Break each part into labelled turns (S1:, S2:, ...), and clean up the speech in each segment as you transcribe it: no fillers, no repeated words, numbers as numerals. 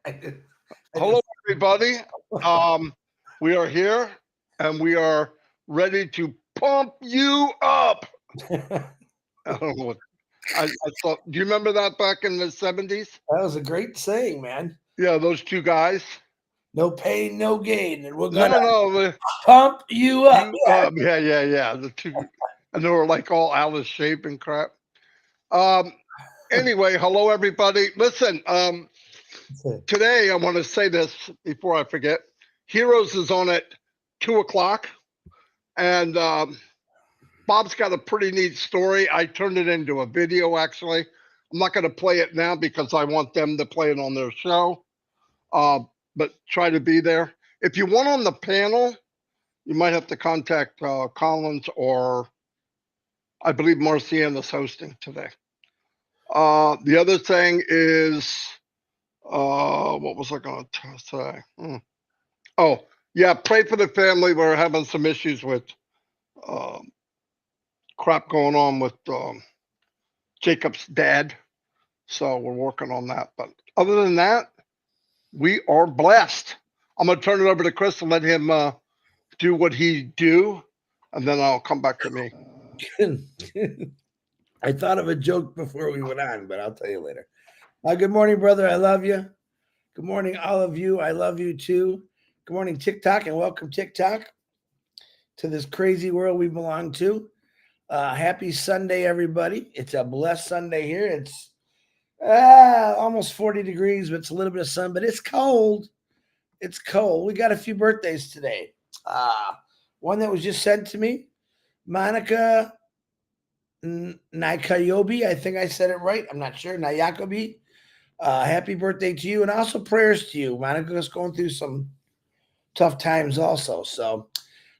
S1: I
S2: Hello,
S1: just
S2: everybody. We are here and we are ready to pump you up.
S1: that
S2: I don't know what I thought. Do you remember that back in the 70s?
S1: was a great saying, man.
S2: Yeah, those two guys.
S1: No pain, no gain, and we're gonna
S2: No, no,
S1: pump you up.
S2: you.
S1: Yeah.
S2: Yeah. The two, and they were like all out of shape and crap. Um. Anyway, hello, everybody. Listen. Today I want to say this before I forget. Heroes is on at 2 o'clock, and Bob's got a pretty neat story. I turned it into a video, actually. I'm not going to play it now because I want them to play it on their show, uh, but try to be there. If you want on the panel, you might have to contact Collins or I believe Marcian is hosting today. The other thing is, what was I going to say? Oh, yeah, pray for the family. We're having some issues with uh, crap going on with Jacob's dad. So we're working on that. But other than that, we are blessed. I'm going to turn it over to Chris and let him do what he do, and then I'll come back to me.
S1: I thought of a joke before we went on, but I'll tell you later. Good morning, brother. I love you. Good morning, all of you. I love you too. Good morning, TikTok, and welcome, TikTok, to this crazy world we belong to. Happy Sunday, everybody. It's a blessed Sunday here. It's almost 40 degrees, but it's a little bit of sun, but it's cold. It's cold. We got a few birthdays today. One that was just sent to me, Monica Nikayobi. I think I said it right. I'm not sure. Nayakobi. Happy birthday to you, and also prayers to you. Monica's going through some tough times also. So,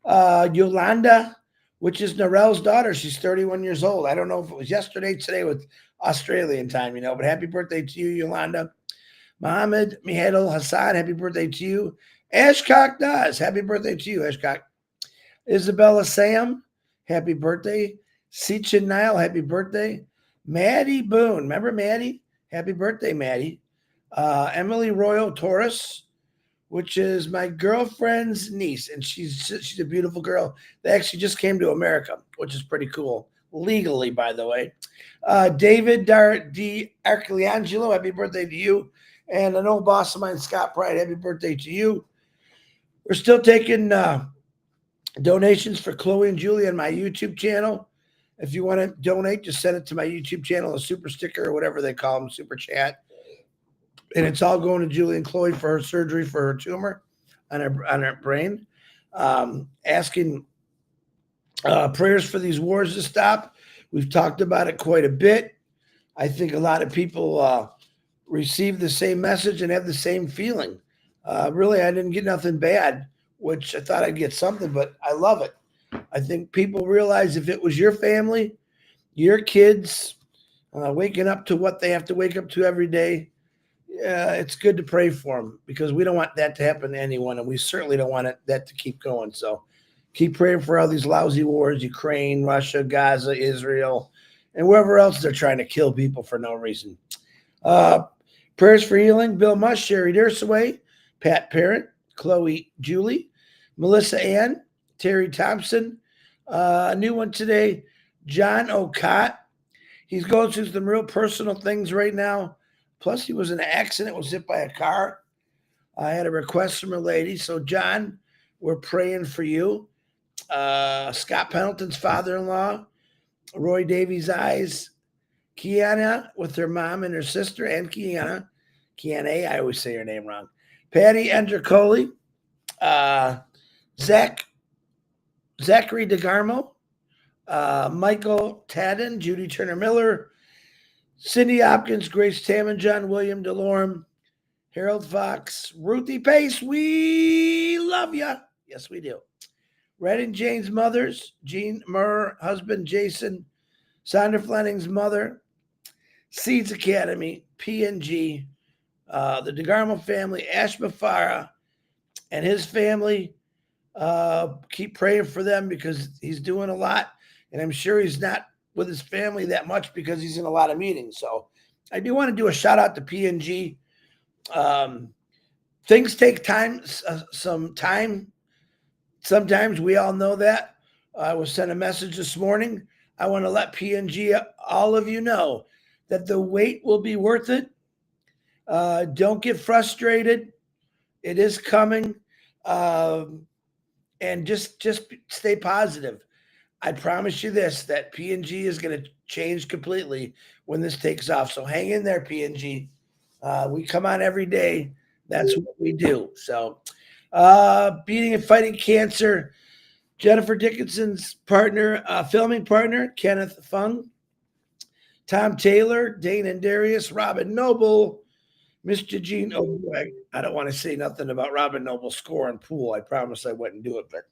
S1: Yolanda, which is Narelle's daughter, she's 31 years old. I don't know if it was yesterday, today with Australian time, but happy birthday to you, Yolanda. Mohammed Mihadel Hassan, happy birthday to you. Ashcock does. Happy birthday to you, Ashcock. Isabella Sam, happy birthday. Seachin Nile, happy birthday. Maddie Boone, remember Maddie? Happy birthday, Maddie. Emily Royal Torres, which is my girlfriend's niece, and she's a beautiful girl. They actually just came to America, which is pretty cool, legally, by the way. David D. Arcangelo, happy birthday to you. And an old boss of mine, Scott Pride, happy birthday to you. We're still taking donations for Chloe and Julie on my YouTube channel. If you want to donate, just send it to my YouTube channel, a super sticker or whatever they call them, super chat. And it's all going to Julie and Chloe for her surgery for her tumor on her brain. Asking prayers for these wars to stop. We've talked about it quite a bit. I think a lot of people receive the same message and have the same feeling. Really, I didn't get nothing bad, which I thought I'd get something, but I love it. I think people realize if it was your family, your kids, waking up to what they have to wake up to every day, it's good to pray for them because we don't want that to happen to anyone, and we certainly don't want that to keep going. So keep praying for all these lousy wars, Ukraine, Russia, Gaza, Israel, and wherever else they're trying to kill people for no reason. Prayers for healing, Bill Mush, Sherry Dersaway, Pat Parent, Chloe Julie, Melissa Ann, Terry Thompson. A new one today, John Ocott. He's going through some real personal things right now. Plus, he was in an accident, was hit by a car. I had a request from a lady. So, John, we're praying for you. Scott Pendleton's father-in-law, Roy Davies' eyes, Kiana with her mom and her sister, and Kiana, I always say her name wrong. Patty Andricoli, Zachary DeGarmo, Michael Tadden, Judy Turner Miller, Cindy Hopkins, Grace Tamman, John William DeLorme, Harold Fox, Ruthie Pace, we love you. Yes, we do. Red and Jane's mothers, Jean Murr, husband Jason, Sandra Flanning's mother, Seeds Academy, PNG, the DeGarmo family, Ash Mufareh, and his family. Keep praying for them because he's doing a lot, and I'm sure he's not with his family that much because he's in a lot of meetings. So I do want to do a shout out to PNG. Things take time, some time. Sometimes we all know that. I was sent a message this morning. I want to let P&G, all of you know, that the wait will be worth it. Don't get frustrated. It is coming. And just stay positive. I promise you this, that P&G is going to change completely when this takes off. So hang in there, P&G. We come on every day. That's what we do. So beating and fighting cancer, Jennifer Dickinson's partner, filming partner, Kenneth Fung, Tom Taylor, Dane and Darius, Robin Noble, Mr. Gene. Oh, I don't want to say nothing about Robin Noble's score on pool. I promise I wouldn't do it, but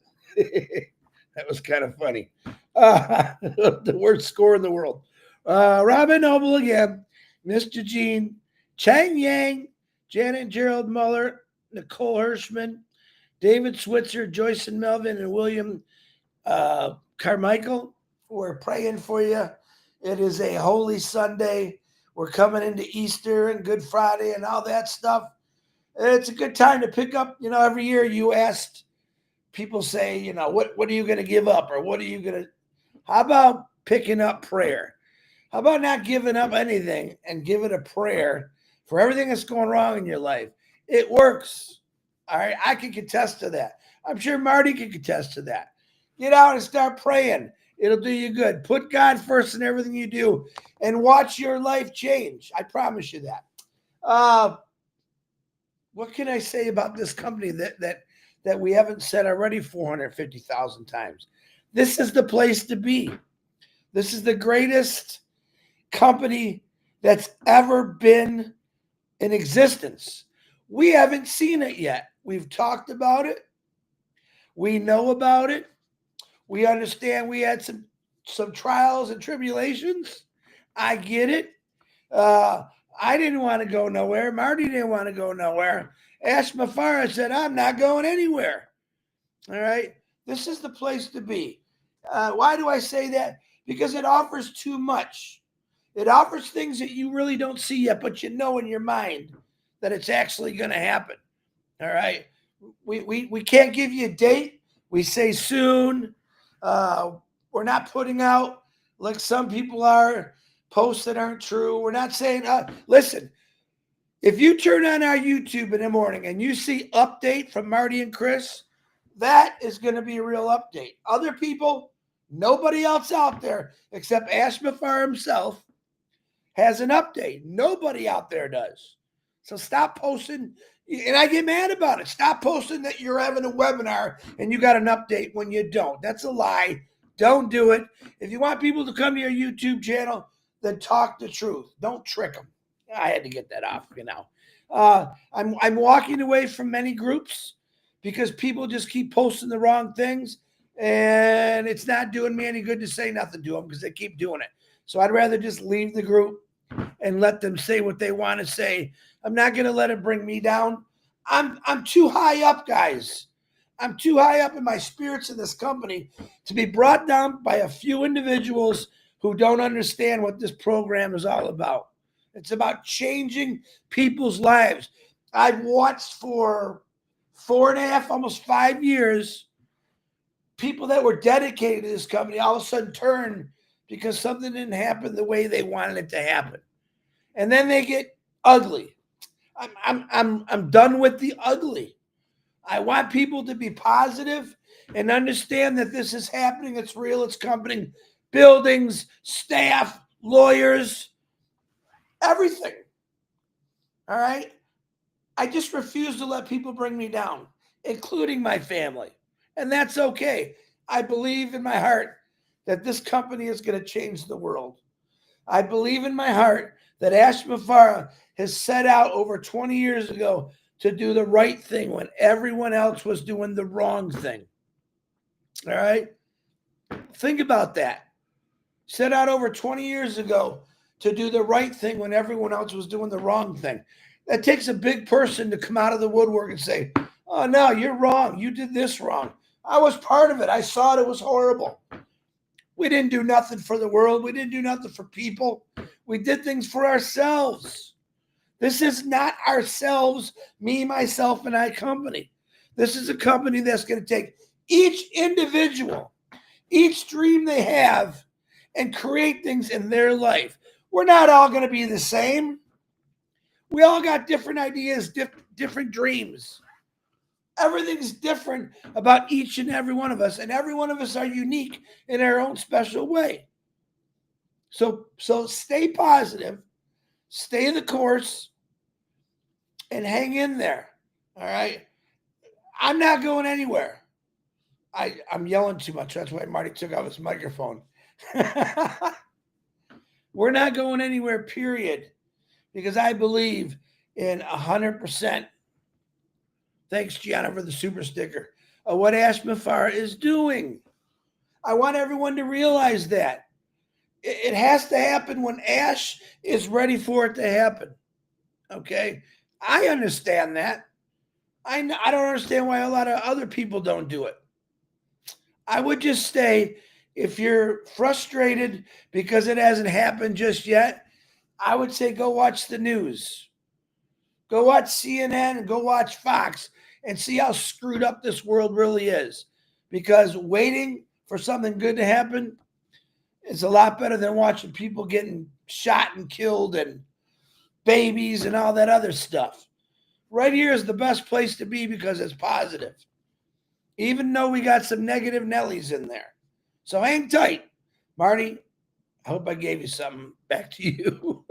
S1: that was kind of funny. The worst score in the world. Robin Noble again, Mr. Gene, Chang Yang, Janet Gerald Muller, Nicole Hirschman, David Switzer, Joyce and Melvin, and William Carmichael. We're praying for you. It is a holy Sunday. We're coming into Easter and Good Friday and all that stuff. It's a good time to pick up. Every year you asked, people say, what are you going to give up? Or what are you going to, how about picking up prayer? How about not giving up anything and giving a prayer for everything that's going wrong in your life? It works. All right. I can contest to that. I'm sure Marty can contest to that. Get out and start praying. It'll do you good. Put God first in everything you do and watch your life change. I promise you that. What can I say about this company that we haven't said already 450,000 times? This is the place to be. This is the greatest company that's ever been in existence. We haven't seen it yet. We've talked about it. We know about it. We understand we had some trials and tribulations. I get it. I didn't want to go nowhere. Marty didn't want to go nowhere. Ash Mufareh said, I'm not going anywhere. All right. This is the place to be. Why do I say that? Because it offers too much. It offers things that you really don't see yet, but you know in your mind that it's actually going to happen. All right. We can't give you a date. We say soon. We're not putting out, like some people are, posts that aren't true. We're not saying, listen, if you turn on our YouTube in the morning and you see update from Marty and Chris, that is going to be a real update. Other people, nobody else out there except Ash Mufareh himself has an update. Nobody out there does. So stop posting. And I get mad about it. Stop posting that you're having a webinar and you got an update when you don't. That's a lie. Don't do it. If you want people to come to your YouTube channel, then talk the truth. Don't trick them. I had to get that off, I'm walking away from many groups because people just keep posting the wrong things, and it's not doing me any good to say nothing to them because they keep doing it. So I'd rather just leave the group and let them say what they want to say. I'm not going to let it bring me down. I'm too high up, guys. I'm too high up in my spirits in this company to be brought down by a few individuals who don't understand what this program is all about. It's about changing people's lives. I've watched for 4.5, almost 5 years, people that were dedicated to this company all of a sudden turn because something didn't happen the way they wanted it to happen. And then they get ugly. I'm done with the ugly. I want people to be positive and understand that this is happening. It's real. It's coming. Buildings, staff, lawyers, everything. All right. I just refuse to let people bring me down, including my family. And that's okay. I believe in my heart that this company is going to change the world. I believe in my heart that Ash Mufareh has set out over 20 years ago to do the right thing when everyone else was doing the wrong thing. All right? Think about that. Set out over 20 years ago to do the right thing when everyone else was doing the wrong thing. That takes a big person to come out of the woodwork and say, oh, no, you're wrong. You did this wrong. I was part of it. I saw it. It was horrible. We didn't do nothing for the world. We didn't do nothing for people. We did things for ourselves. This is not ourselves, me, myself, and I company. This is a company that's going to take each individual, each dream they have, and create things in their life. We're not all going to be the same. We all got different ideas, different dreams. Everything's different about each and every one of us, and every one of us are unique in our own special way. So stay positive, stay the course, and hang in there. All right. I'm not going anywhere. I'm yelling too much. That's why Marty took off his microphone. We're not going anywhere, period. Because I believe in 100%. Thanks, Gianna, for the super sticker. What Ash Mufareh is doing. I want everyone to realize that. It has to happen when Ash is ready for it to happen. Okay? I understand that. I don't understand why a lot of other people don't do it. I would just say, if you're frustrated because it hasn't happened just yet, I would say go watch the news. Go watch CNN and go watch Fox and see how screwed up this world really is. Because waiting for something good to happen is a lot better than watching people getting shot and killed and babies and all that other stuff. Right here is the best place to be because it's positive, even though we got some negative Nellies in there. So hang tight. Marty, I hope I gave you something. Back to you.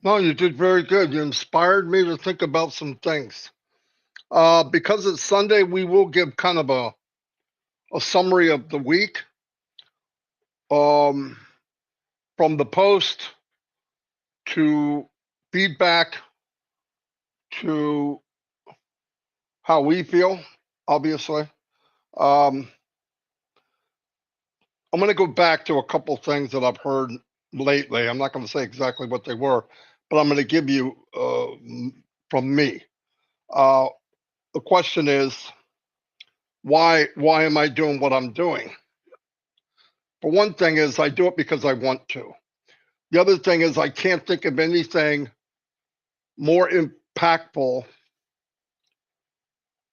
S2: No, you did very good. You inspired me to think about some things. Because it's Sunday, we will give kind of a summary of the week. From the post to feedback to how we feel, obviously. I'm going to go back to a couple things that I've heard lately. I'm not going to say exactly what they were, but I'm going to give you from me. The question is, why am I doing what I'm doing? For one thing is I do it because I want to. The other thing is I can't think of anything more impactful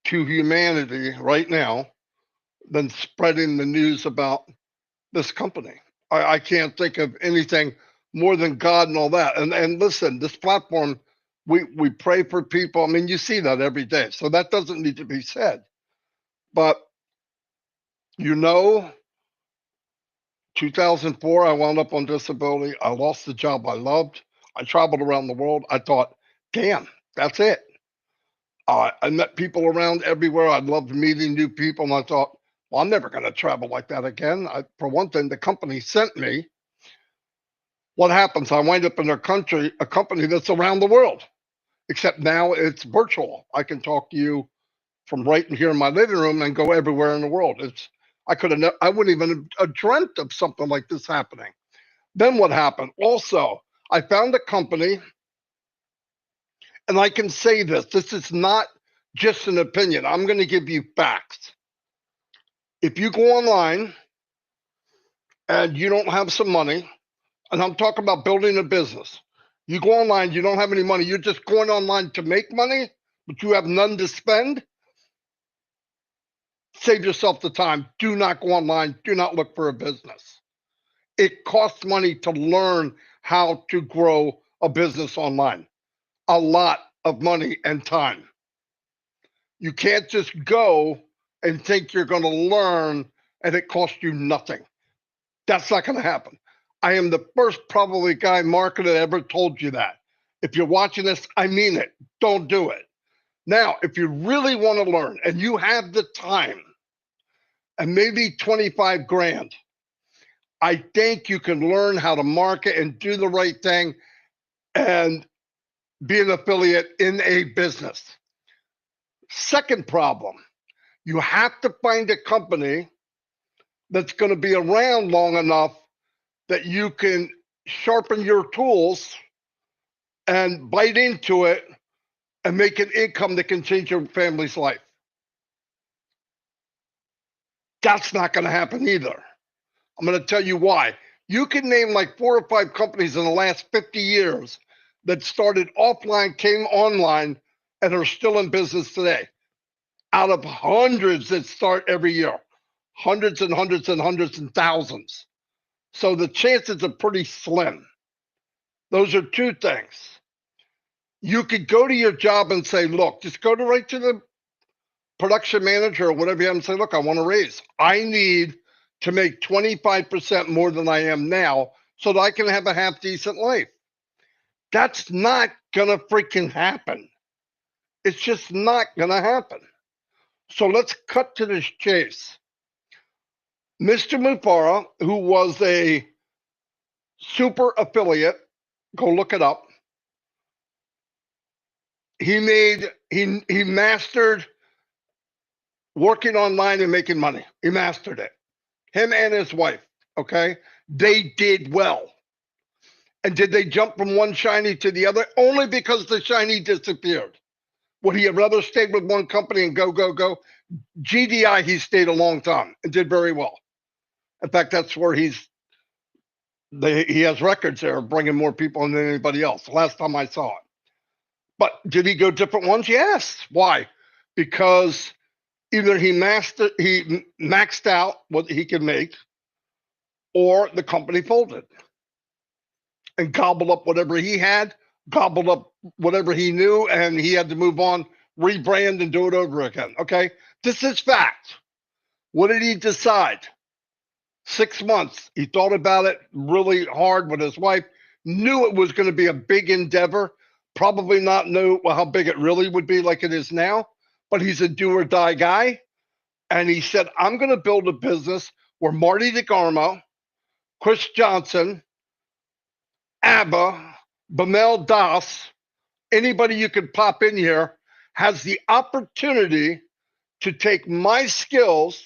S2: to humanity right now than spreading the news about this company. I can't think of anything more than God and all that. And listen, this platform, we pray for people. I mean, you see that every day. So that doesn't need to be said. But 2004, I wound up on disability. I lost the job I loved. I traveled around the world. I thought, damn, that's it. I met people around everywhere. I loved meeting new people. And I thought, well, I'm never going to travel like that again. For one thing, the company sent me. What happens? I wind up in a company that's around the world, except now it's virtual. I can talk to you from right here in my living room and go everywhere in the world. I wouldn't even have dreamt of something like this happening. Then what happened? Also, I found a company, and I can say this is not just an opinion. I'm going to give you facts. If you go online and you don't have some money, and I'm talking about building a business, you go online, you don't have any money, you're just going online to make money, but you have none to spend, save yourself the time. Do not go online. Do not look for a business. It costs money to learn how to grow a business online. A lot of money and time. You can't just go and think you're going to learn and it costs you nothing. That's not going to happen. I am the first probably guy marketer that ever told you that. If you're watching this, I mean it. Don't do it. Now, if you really want to learn and you have the time and maybe 25 grand, I think you can learn how to market and do the right thing and be an affiliate in a business. Second problem, you have to find a company that's going to be around long enough that you can sharpen your tools and bite into it and make an income that can change your family's life. That's not going to happen either. I'm going to tell you why. You can name like 4 or 5 companies in the last 50 years that started offline came online and are still in business today. Out of hundreds that start every year, hundreds and hundreds and hundreds and thousands. So the chances are pretty slim. Those are two things. You could go to your job and say, look, just go right to the production manager or whatever you have and say, look, I want to raise. I need to make 25% more than I am now so that I can have a half decent life. That's not going to freaking happen. It's just not going to happen. So let's cut to this chase. Mr. Mufareh, who was a super affiliate, go look it up. He mastered working online and making money. He mastered it. Him and his wife, okay? They did well. And did they jump from one shiny to the other? Only because the shiny disappeared. Would he have rather stayed with one company and go, go, go? GDI, he stayed a long time and did very well. In fact, that's where he has records there of bringing more people in than anybody else. The last time I saw it. But did he go different ones? Yes. Why? Because either he maxed out what he could make, or the company folded and gobbled up whatever he had, gobbled up whatever he knew, and he had to move on, rebrand, and do it over again. Okay? This is fact. What did he decide? 6 months. He thought about it really hard with his wife, knew it was going to be a big endeavor, probably not know how big it really would be like it is now, but he's a do or die guy. And he said, I'm going to build a business where Marty DeGarmo, Chris Johnson, ABBA, Bamel Das, anybody you could pop in here has the opportunity to take my skills,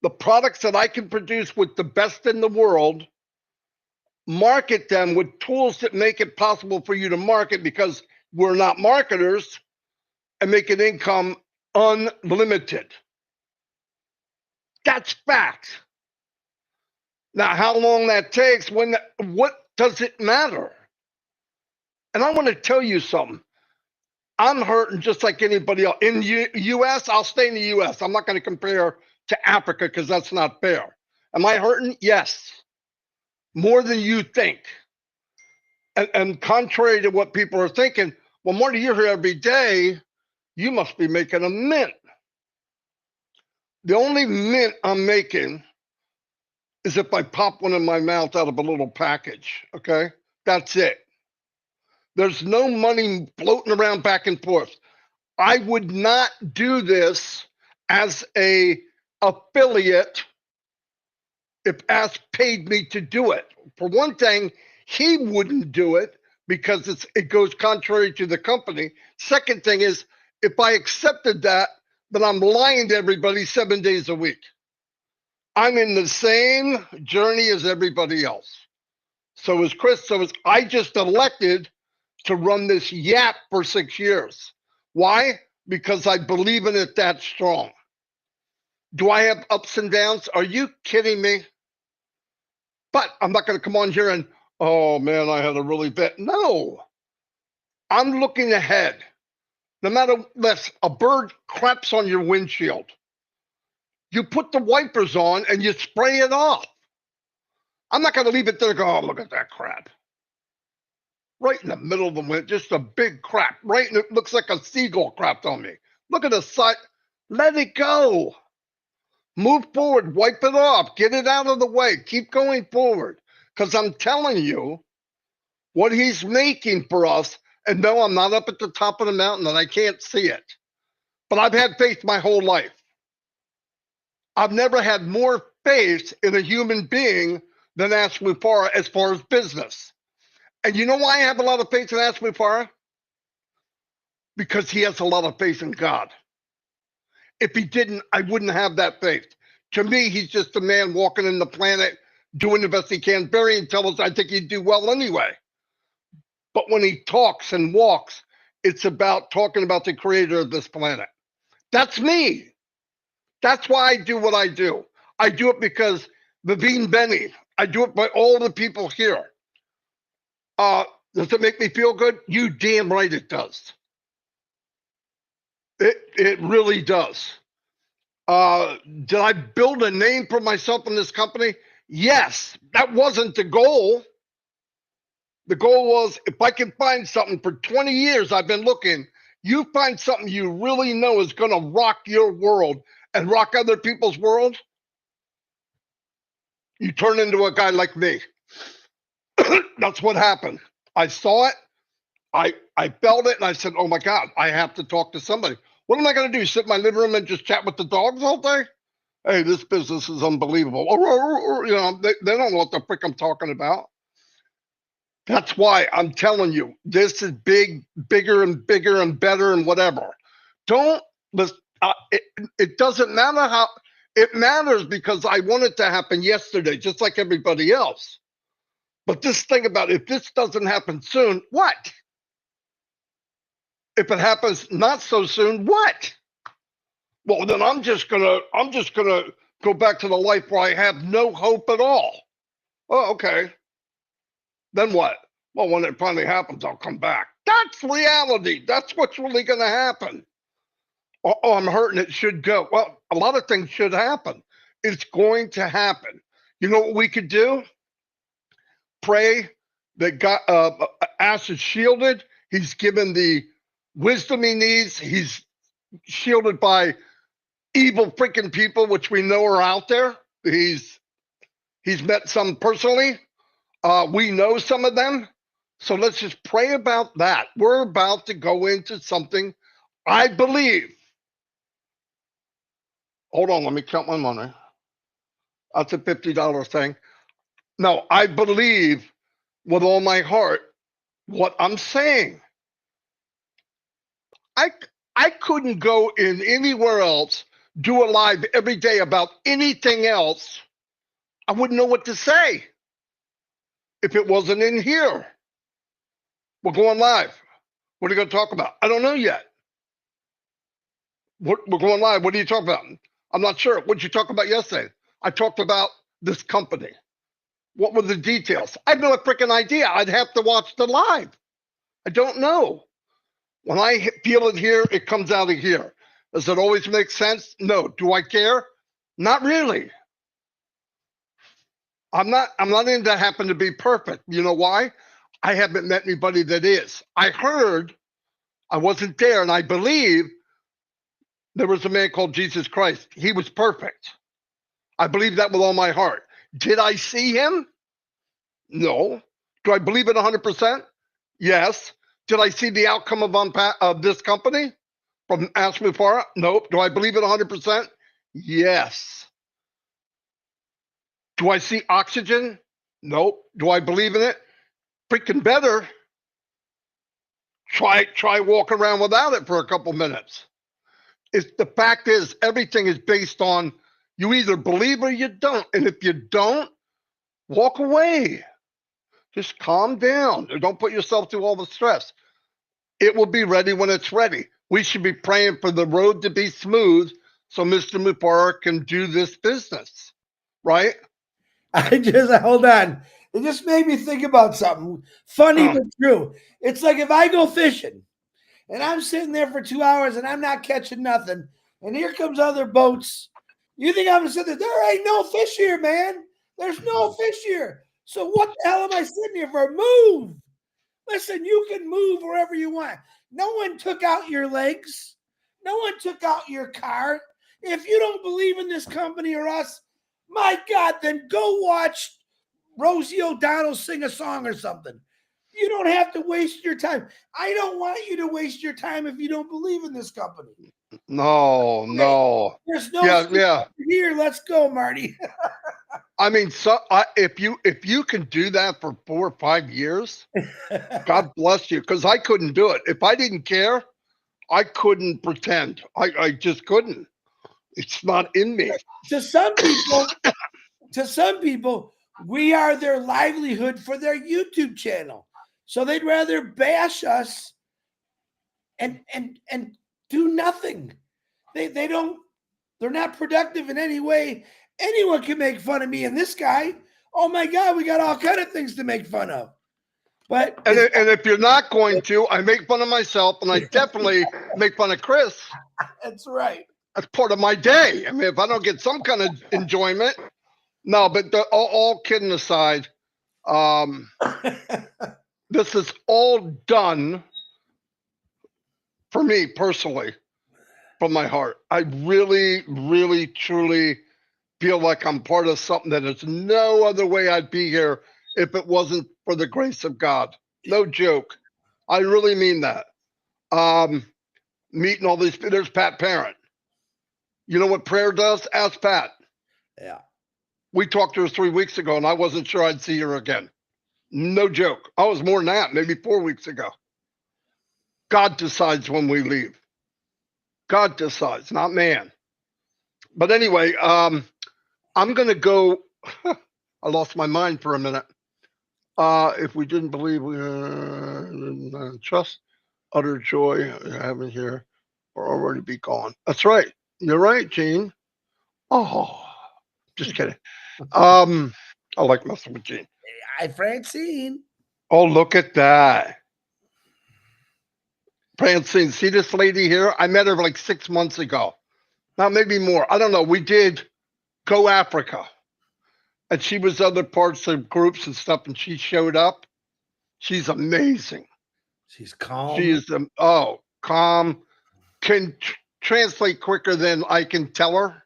S2: the products that I can produce with the best in the world, market them with tools that make it possible for you to market because we're not marketers, and make an income unlimited. That's fact. Now, how long that takes, what does it matter? And I want to tell you something. I'm hurting just like anybody else. In the U.S., I'll stay in the U.S. I'm not going to compare to Africa because that's not fair. Am I hurting? Yes. More than you think. And contrary to what people are thinking, well, Marty, you're here every day. You must be making a mint. The only mint I'm making is if I pop one in my mouth out of a little package, okay? That's it. There's no money floating around back and forth. I would not do this as a affiliate if Ask paid me to do it. For one thing, he wouldn't do it because it goes contrary to the company. Second thing is, if I accepted that, then I'm lying to everybody 7 days a week. I'm in the same journey as everybody else. So is Chris. I just elected to run this yap for 6 years. Why? Because I believe in it that strong. Do I have ups and downs? Are you kidding me? But I'm not going to come on here and, oh man, I had a really bad. No, I'm looking ahead. No matter less, a bird craps on your windshield. You put the wipers on and you spray it off. I'm not going to leave it there and go, oh, look at that crap. Right in the middle of the wind, just a big crap. Right, and it looks like a seagull crapped on me. Look at the side. Let it go. Move forward, wipe it off, get it out of the way, keep going forward. Because I'm telling you, what he's making for us, and no, I'm not up at the top of the mountain and I can't see it. But I've had faith my whole life. I've never had more faith in a human being than Ask Mufareh as far as business. And you know why I have a lot of faith in Ask Mufareh? Because he has a lot of faith in God. If he didn't, I wouldn't have that faith. To me, he's just a man walking in the planet, doing the best he can. Very intelligent. I think he'd do well anyway. But when he talks and walks, it's about talking about the creator of this planet. That's me. That's why I do what I do. I do it because Vivine Benny. I do it by all the people here. Does it make me feel good? You damn right it does. It really does. Did I build a name for myself in this company? Yes. That wasn't the goal. The goal was, if I can find something for 20 years, I've been looking, you find something you really know is going to rock your world and rock other people's world, you turn into a guy like me. That's what happened. I saw it. I felt it, and I said, oh my God, I have to talk to somebody. What am I going to do? Sit in my living room and just chat with the dogs all day? Hey, this business is unbelievable. You know, they don't know what the frick I'm talking about. That's why I'm telling you, this is big, bigger and bigger and better and whatever. Don't listen. It doesn't matter how. It matters because I want it to happen yesterday, just like everybody else. But this thing about if this doesn't happen soon, what? If it happens not so soon, what? Well, then I'm just gonna go back to the life where I have no hope at all. Oh, okay. Then what? Well, when it finally happens, I'll come back. That's reality. That's what's really gonna happen. Oh, I'm hurting. It should go. Well, a lot of things should happen. It's going to happen. You know what we could do? Pray that God, Ash is shielded. He's given the wisdom he needs. He's shielded by evil freaking people, which we know are out there. He's met some personally. We know some of them. So let's just pray about that. We're about to go into something I believe. Hold on, let me count my money. That's a $50 thing. No, I believe with all my heart what I'm saying. I couldn't go in anywhere else, do a live every day about anything else. I wouldn't know what to say if it wasn't in here. We're going live. What are you going to talk about? I don't know yet. We're going live. What are you talking about? I'm not sure. What did you talk about yesterday? I talked about this company. What were the details? I have no freaking idea. I'd have to watch the live. I don't know. When I feel it here, it comes out of here. Does it always make sense? No. Do I care? Not really. I'm not into happen to be perfect. You know why? I haven't met anybody that is. I heard, I wasn't there, and I believe there was a man called Jesus Christ. He was perfect. I believe that with all my heart. Did I see him? No. Do I believe it 100%? Yes. Did I see the outcome of this company from Ask Mufareh? Nope. Do I believe it 100%? Yes. Do I see oxygen? Nope. Do I believe in it? Freaking better. Try walk around without it for a couple minutes. The fact is, everything is based on you either believe or you don't. And if you don't, walk away. Just calm down. Don't put yourself through all the stress. It will be ready when it's ready. We should be praying for the road to be smooth so Mr. Mufareh can do this business, right?
S1: Hold on. It just made me think about something funny but true. It's like if I go fishing and I'm sitting there for 2 hours and I'm not catching nothing, and here comes other boats. You think I'm gonna sit there? There ain't no fish here, man. There's no fish here. So what the hell am I sitting here for? Move. Listen, you can move wherever you want. No one took out your legs. No one took out your car. If you don't believe in this company or us, my God, then go watch Rosie O'Donnell sing a song or something. You don't have to waste your time. I don't want you to waste your time if you don't believe in this company.
S2: No, no.
S1: There's no here. Let's go, Marty.
S2: I mean, if you can do that for 4 or 5 years, God bless you. Because I couldn't do it. If I didn't care, I couldn't pretend. I just couldn't. It's not in me.
S1: To some people, we are their livelihood for their YouTube channel. So they'd rather bash us and do nothing. They're not productive in any way. Anyone can make fun of me and this guy. Oh my God, we got all kind of things to make fun of. But
S2: And if you're not going to, I make fun of myself, and I definitely make fun of Chris.
S1: that's right.
S2: That's part of my day. I mean, if I don't get some kind of enjoyment, no. But all kidding aside, this is all done for me personally, from my heart. I really, really, truly feel like I'm part of something that there's no other way I'd be here if it wasn't for the grace of God. No joke. I really mean that. Meeting all these, there's Pat Parent. You know what prayer does? Ask Pat.
S1: Yeah.
S2: We talked to her 3 weeks ago, and I wasn't sure I'd see her again. No joke. I was more than that, maybe 4 weeks ago. God decides when we leave. God decides, not man. But anyway, I'm going to go. I lost my mind for a minute. If we didn't believe we trust, utter joy having here, or already be gone. That's right. You're right, Gene. Oh, just kidding. I like messing with Gene.
S1: Hi, Francine.
S2: Oh, look at that. Francine, see this lady here? I met her like 6 months ago. Now, maybe more. I don't know. We did Go Africa. And she was other parts of groups and stuff, and she showed up. She's amazing.
S1: She's calm.
S2: She is, calm, can translate quicker than I can tell her.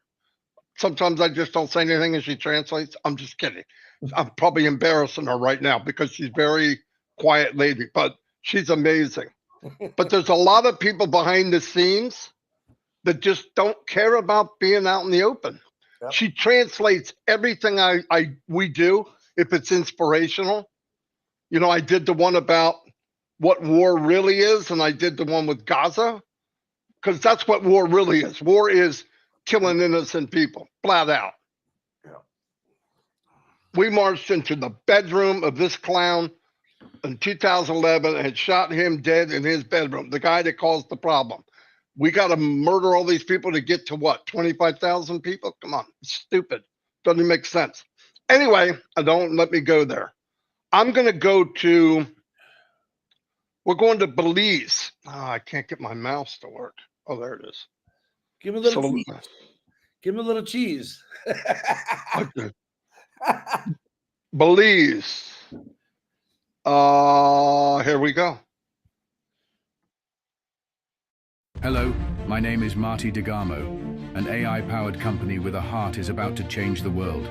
S2: Sometimes I just don't say anything and she translates. I'm just kidding. I'm probably embarrassing her right now because she's very quiet lady, but she's amazing. But there's a lot of people behind the scenes that just don't care about being out in the open. Yep. She translates everything we do if it's inspirational. You know, I did the one about what war really is, and I did the one with Gaza, because that's what war really is. War is killing innocent people, flat out. Yeah. We marched into the bedroom of this clown in 2011 and shot him dead in his bedroom, the guy that caused the problem. We got to murder all these people to get to what, 25,000 people? Come on, it's stupid. Doesn't make sense. Anyway, don't let me go there. I'm going to go to, we're going to Belize. Oh, I can't get my mouse to work. Oh, there it is.
S1: Give him a little cheese. Give him a little cheese.
S2: Okay. Belize. Here we go.
S3: Hello, my name is Marty DeGamo. An AI-powered company with a heart is about to change the world.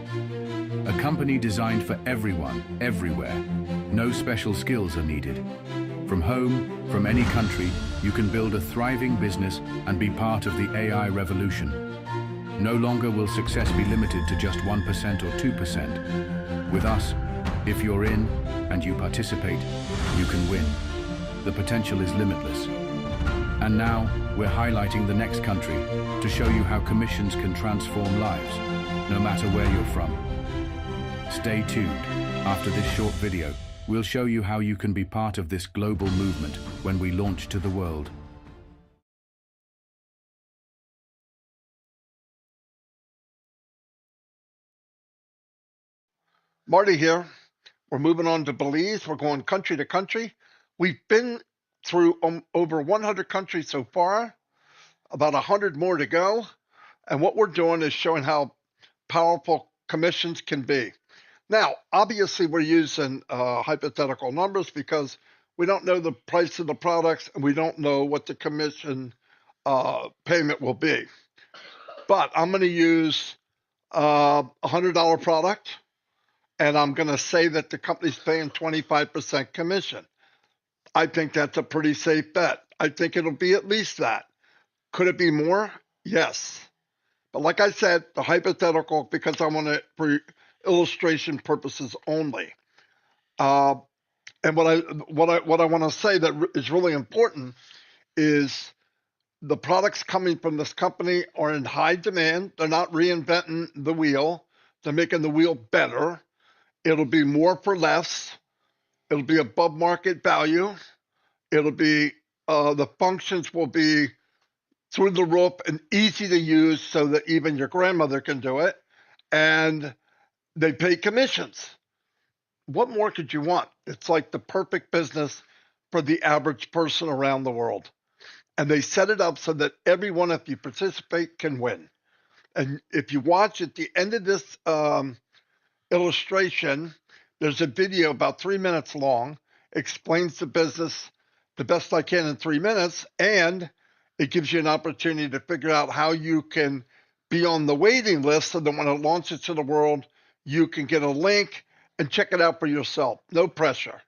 S3: A company designed for everyone, everywhere. No special skills are needed. From home, from any country, you can build a thriving business and be part of the AI revolution. No longer will success be limited to just 1% or 2%. With us, if you're in and you participate, you can win. The potential is limitless. And now, we're highlighting the next country to show you how commissions can transform lives, no matter where you're from. Stay tuned. After this short video, we'll show you how you can be part of this global movement when we launch to the world.
S2: Marty here. We're moving on to Belize. We're going country to country. We've been through over 100 countries so far, about 100 more to go. And what we're doing is showing how powerful commissions can be. Now, obviously, we're using hypothetical numbers because we don't know the price of the products and we don't know what the commission payment will be. But I'm going to use a $100 product, and I'm going to say that the company's paying 25% commission. I think that's a pretty safe bet. I think it'll be at least that. Could it be more? Yes. But like I said, the hypothetical, because I want it for illustration purposes only. And what I want to say that is really important is the products coming from this company are in high demand. They're not reinventing the wheel. They're making the wheel better. It'll be more for less. It'll be above market value. It'll be, the functions will be through the roof and easy to use so that even your grandmother can do it. And they pay commissions. What more could you want? It's like the perfect business for the average person around the world. And they set it up so that everyone, if you participate, can win. And if you watch at the end of this illustration, there's a video about 3 minutes long, explains the business the best I can in 3 minutes, and it gives you an opportunity to figure out how you can be on the waiting list so that when it launches to the world, you can get a link and check it out for yourself. No pressure.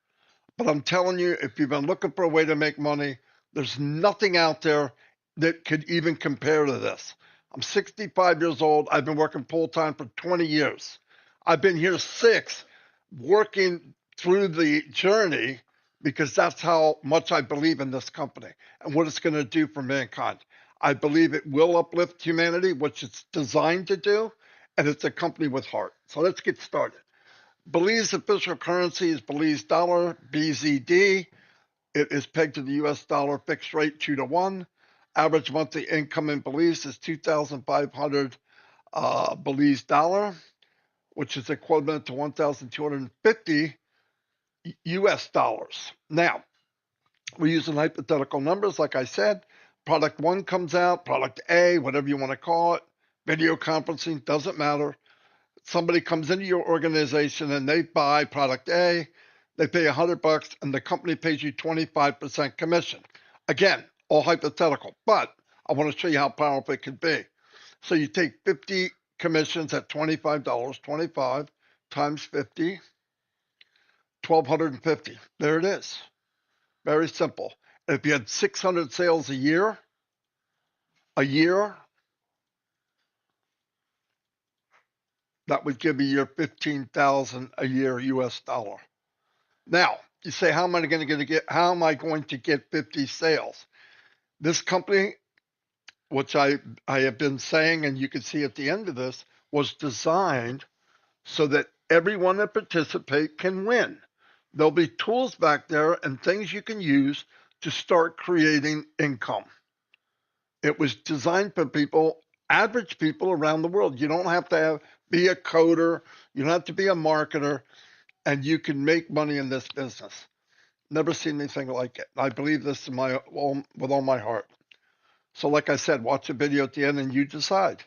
S2: But I'm telling you, if you've been looking for a way to make money, there's nothing out there that could even compare to this. I'm 65 years old. I've been working full time for 20 years. I've been here 6, working through the journey because that's how much I believe in this company and what it's going to do for mankind. I believe it will uplift humanity, which it's designed to do, and it's a company with heart. So let's get started. Belize's official currency is Belize dollar, BZD. It is pegged to the US dollar fixed rate 2-to-1. Average monthly income in Belize is 2,500 Belize dollar, which is equivalent to 1,250 US dollars. Now, we're using hypothetical numbers, like I said. Product 1 comes out, product A, whatever you want to call it, video conferencing, doesn't matter. Somebody comes into your organization and they buy product A, they pay $100 and the company pays you 25% commission. Again, all hypothetical, but I want to show you how powerful it could be. So you take 50 commissions at $25, 25 times 50, 1,250. There it is. Very simple. If you had 600 sales a year, that would give you your 15,000 a year US dollar. Now, you say, how am I going to get 50 sales? This company, which I have been saying, and you can see at the end of this, was designed so that everyone that participates can win. There'll be tools back there and things you can use to start creating income. It was designed for people, average people around the world. You don't have to be a coder. You don't have to be a marketer, and you can make money in this business. Never seen anything like it. I believe this with all my heart. So like I said, watch the video at the end and you decide.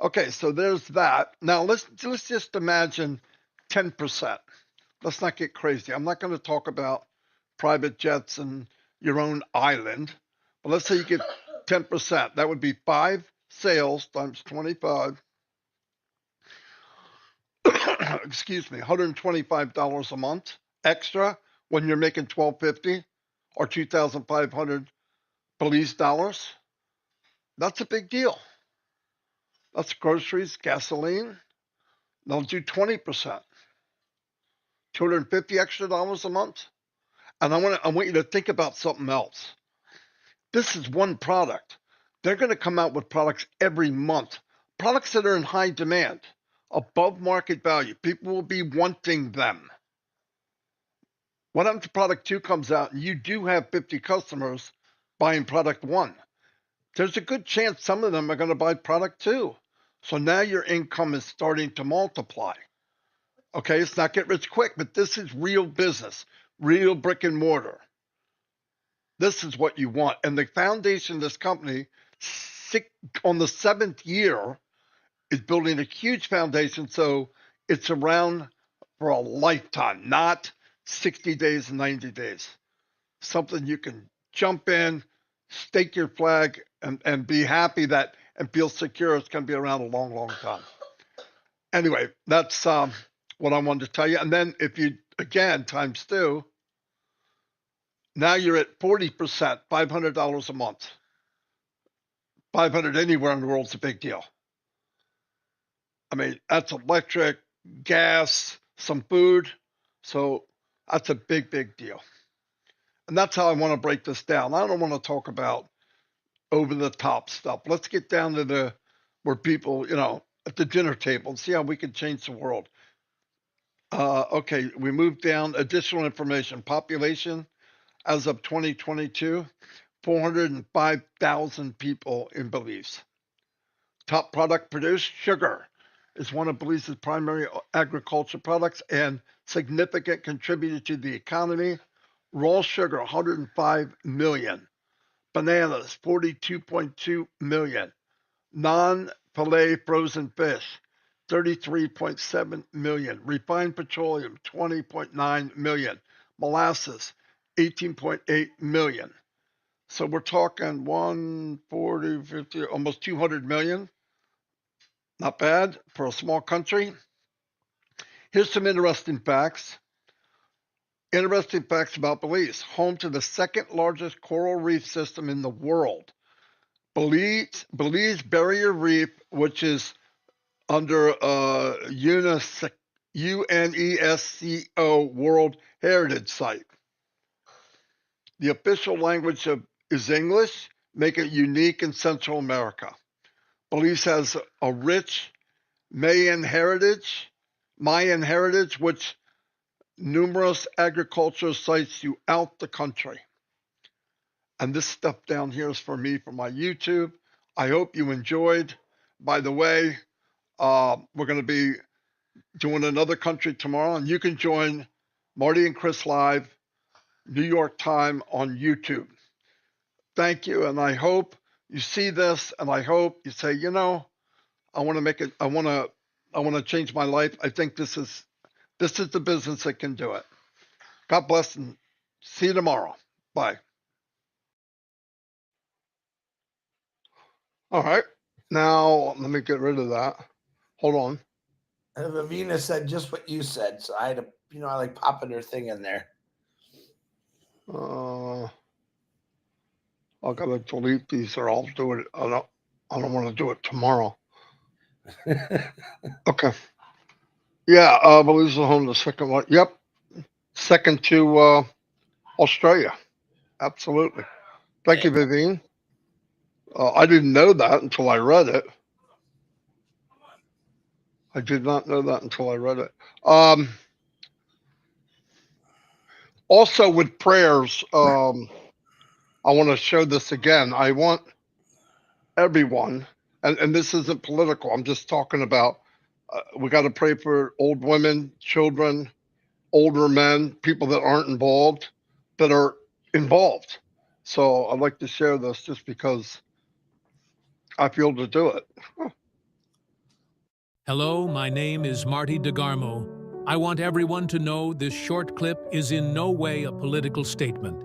S2: Okay, so there's that. Now let's just imagine 10%. Let's not get crazy. I'm not going to talk about private jets and your own island, but let's say you get 10%. That would be 5 sales times 25. Excuse me, $125 a month extra when you're making $1,250 or 2,500 Belize dollars. That's a big deal. That's groceries, gasoline. They'll do 20%, $250 extra dollars a month. And I want you to think about something else. This is one product. They're going to come out with products every month, products that are in high demand, above market value. People will be wanting them. What happens if product 2 comes out and you do have 50 customers buying product 1? There's a good chance some of them are going to buy product 2. So now your income is starting to multiply. Okay, it's not get rich quick, but this is real business, real brick and mortar. This is what you want. And the foundation of this company, on the 7th year, is building a huge foundation. So it's around for a lifetime, not 60 days and 90 days. Something you can jump in, stake your flag, and be happy that and feel secure it's going to be around a long, long time. Anyway, that's what I wanted to tell you. And then if you, again, times 2, now you're at 40%, $500 a month. 500 anywhere in the world is a big deal. I mean, that's electric, gas, some food. So that's a big, big deal. And that's how I want to break this down. I don't want to talk about over the top stuff. Let's get down to where people, at the dinner table and see how we can change the world. Okay, we moved down. Additional information. Population as of 2022, 405,000 people in Belize. Top product produced, sugar. is one of Belize's primary agricultural products and significant contributor to the economy. Raw sugar, 105 million. Bananas, 42.2 million. Non-fillet frozen fish, 33.7 million. Refined petroleum, 20.9 million. Molasses, 18.8 million. So we're talking 140, 50, almost 200 million. Not bad for a small country. Here's some interesting facts. Interesting facts about Belize. Home to the second largest coral reef system in the world. Belize Barrier Reef, which is under UNESCO World Heritage Site. The official language is English, making it unique in Central America. Belize has a rich Mayan heritage, which numerous agricultural sites throughout the country. And this stuff down here is for me for my YouTube. I hope you enjoyed. By the way, we're going to be doing another country tomorrow, and you can join Marty and Chris Live, New York time on YouTube. Thank you, and I hope you see this, and I hope you say, you know, I want to make it. I want to change my life. I think this is the business that can do it. God bless, and see you tomorrow. Bye. All right. Now, let me get rid of that. Hold on.
S1: And Vivina said just what you said. So I had to, I like popping her thing in there.
S2: I gotta delete these or I'll do it. I don't want to do it tomorrow. Okay. Yeah, Belize is home to the second one. Yep. Second to Australia. Absolutely. Thank you, Vivian. I didn't know that until I read it. I did not know that until I read it. Also with prayers, I want to show this again. I want everyone, and this isn't political, I'm just talking about we got to pray for old women, children, older men, people that aren't involved, that are involved. So I'd like to share this just because I feel to do it.
S4: Hello, my name is Marty DeGarmo. I want everyone to know this short clip is in no way a political statement.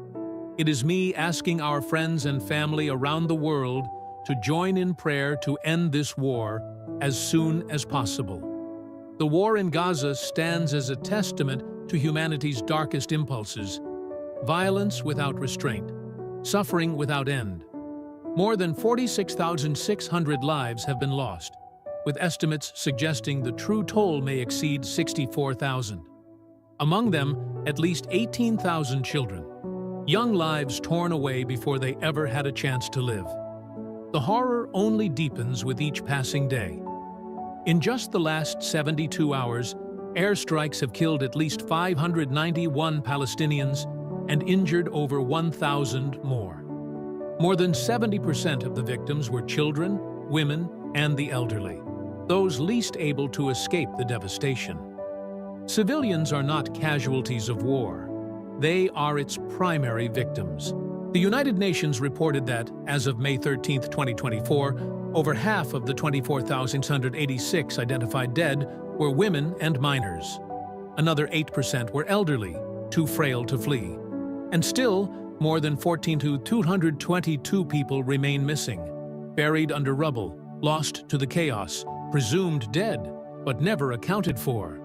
S4: It is me asking our friends and family around the world to join in prayer to end this war as soon as possible. The war in Gaza stands as a testament to humanity's darkest impulses: violence without restraint, suffering without end. More than 46,600 lives have been lost, with estimates suggesting the true toll may exceed 64,000. Among them, at least 18,000 children. Young lives torn away before they ever had a chance to live. The horror only deepens with each passing day. In just the last 72 hours, airstrikes have killed at least 591 Palestinians and injured over 1,000 more. More than 70% of the victims were children, women, and the elderly, those least able to escape the devastation. Civilians are not casualties of war. They are its primary victims. The United Nations reported that, as of May 13, 2024, over half of the 24,686 identified dead were women and minors. Another 8% were elderly, too frail to flee. And still, more than 14,222 people remain missing, buried under rubble, lost to the chaos, presumed dead, but never accounted for.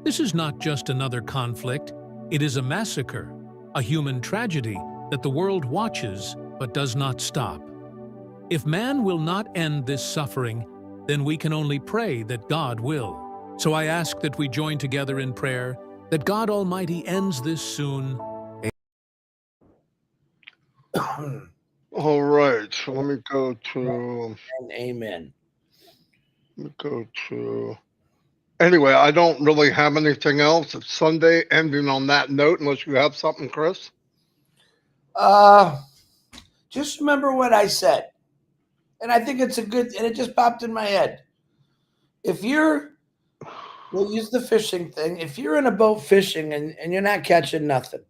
S4: This is not just another conflict, it is a massacre, a human tragedy that the world watches but does not stop. If man will not end this suffering, then we can only pray that God will. So I ask that we join together in prayer that God Almighty ends this soon.
S2: All right, so let me go to...
S1: Amen.
S2: Let me go to... Anyway, I don't really have anything else. It's Sunday, ending on that note, unless you have something, Chris.
S1: Just remember what I said. And I think it's a good, and it just popped in my head. if you're, we'll use the fishing thing. If you're in a boat fishing and you're not catching nothing,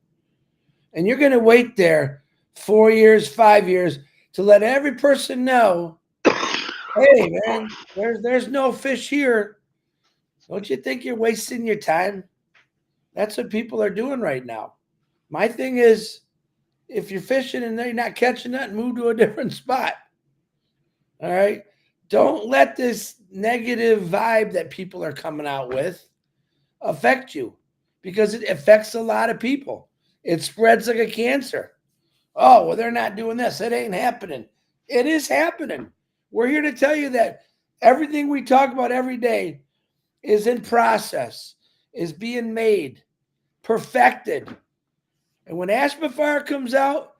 S1: and you're going to wait there 4 years, 5 years to let every person know, hey man, there's no fish here. Don't you think you're wasting your time? That's what people are doing right now. My thing is, if you're fishing and they're not catching nothing, move to a different spot. All right. Don't let this negative vibe that people are coming out with affect you, because it affects a lot of people. It spreads like a cancer. Oh, well, they're not doing this. It ain't happening. It is happening. We're here to tell you that everything we talk about every day is in process, is being made, perfected. And when Ash Mufareh comes out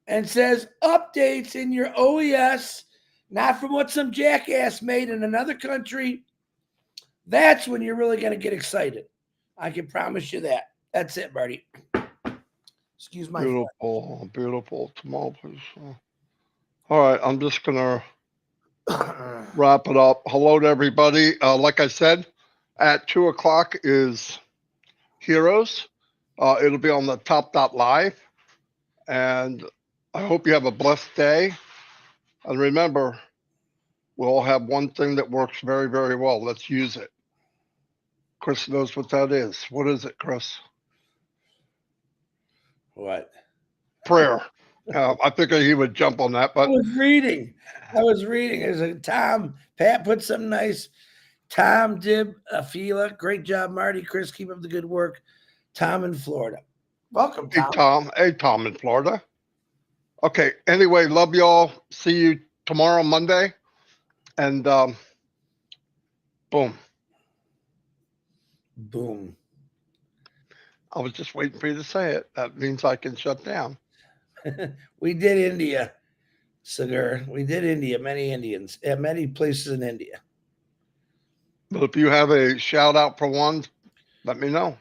S1: and says updates in your OES, not from what some jackass made in another country, that's when you're really going to get excited. I can promise you that. That's it, Marty. Excuse my
S2: beautiful, beautiful. Tomorrow, please. All right, I'm just gonna wrap it up. Hello to everybody. Like I said, at 2:00 is Heroes. It'll be on the top.live, and I hope you have a blessed day. And remember, we all have one thing that works very, very well. Let's use it. Chris knows what that is. What is it, Chris?
S1: What?
S2: Prayer. I figured he would jump on that, but
S1: I was reading. There's a Tom. Pat put some nice. Tom, Dib, Afila. Great job, Marty. Chris, keep up the good work. Tom in Florida. Welcome, Tom.
S2: Hey, Tom in Florida. Okay. Anyway, love y'all. See you tomorrow, Monday. And boom.
S1: Boom.
S2: I was just waiting for you to say it. That means I can shut down.
S1: We did India, Sagar. We did India, many places in India.
S2: But if you have a shout out for one, let me know.